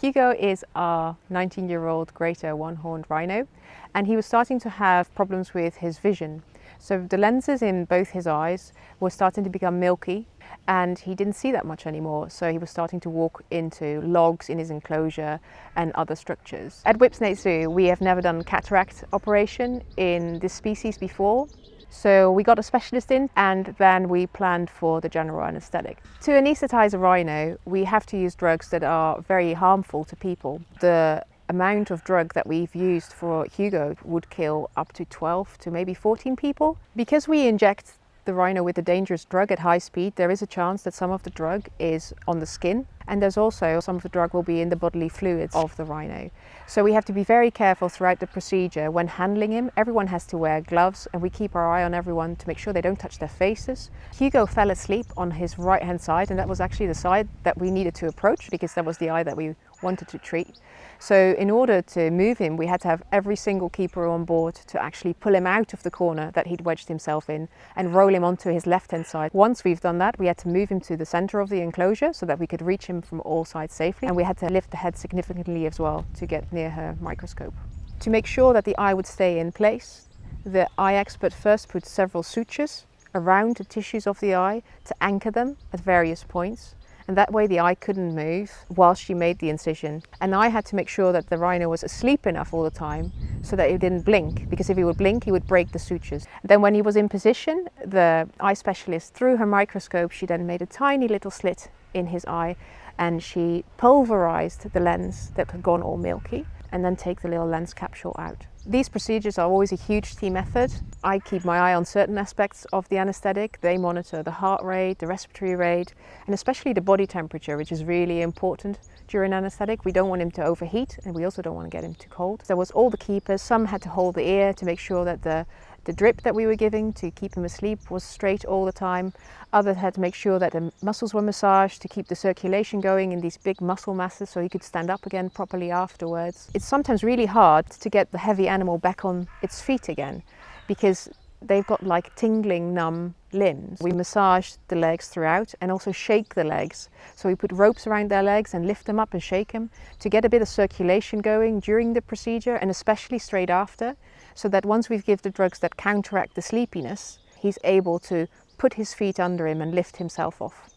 Hugo is our 19-year-old greater one-horned rhino, and he was starting to have problems with his vision. So the lenses in both his eyes were starting to become milky, and he didn't see that much anymore. So he was starting to walk into logs in his enclosure and other structures. At Whipsnade Zoo, we have never done cataract operation in this species before. So we got a specialist in, and then we planned for the general anaesthetic. To anaesthetize a rhino, we have to use drugs that are very harmful to people. The amount of drug that we've used for Hugo would kill up to 12 to maybe 14 people. Because we inject the rhino with a dangerous drug at high speed, there is a chance that some of the drug is on the skin, and there's also some of the drug will be in the bodily fluids of the rhino. So we have to be very careful throughout the procedure. When handling him, everyone has to wear gloves, and we keep our eye on everyone to make sure they don't touch their faces. Hugo fell asleep on his right hand side, and that was actually the side that we needed to approach because that was the eye that we wanted to treat. So in order to move him, we had to have every single keeper on board to actually pull him out of the corner that he'd wedged himself in and roll him onto his left hand side. Once we've done that, we had to move him to the center of the enclosure so that we could reach him from all sides safely, and we had to lift the head significantly as well to get near her microscope. To make sure that the eye would stay in place, the eye expert first put several sutures around the tissues of the eye to anchor them at various points, and that way the eye couldn't move while she made the incision. And I had to make sure that the rhino was asleep enough all the time so that he didn't blink, because if he would blink, he would break the sutures. Then when he was in position, the eye specialist, through her microscope, she then made a tiny little slit in his eye, and she pulverized the lens that had gone all milky, and then take the little lens capsule out. These procedures are always a huge team effort. I keep my eye on certain aspects of the anaesthetic. They monitor the heart rate, the respiratory rate, and especially the body temperature, which is really important during anaesthetic. We don't want him to overheat, and we also don't want to get him too cold. There was all the keepers. Some had to hold the ear to make sure that the drip that we were giving to keep him asleep was straight all the time. Others had to make sure that the muscles were massaged to keep the circulation going in these big muscle masses so he could stand up again properly afterwards. It's sometimes really hard to get the heavy animal back on its feet again because they've got like tingling, numb limbs. We massage the legs throughout and also shake the legs. So we put ropes around their legs and lift them up and shake them to get a bit of circulation going during the procedure and especially straight after, so that once we've given the drugs that counteract the sleepiness, he's able to put his feet under him and lift himself off.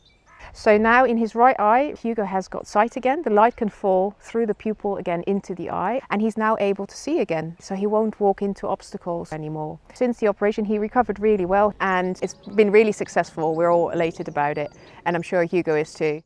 So now in his right eye, Hugo has got sight again. The light can fall through the pupil again into the eye, and he's now able to see again. So he won't walk into obstacles anymore. Since the operation, he recovered really well, and it's been really successful. We're all elated about it, and I'm sure Hugo is too.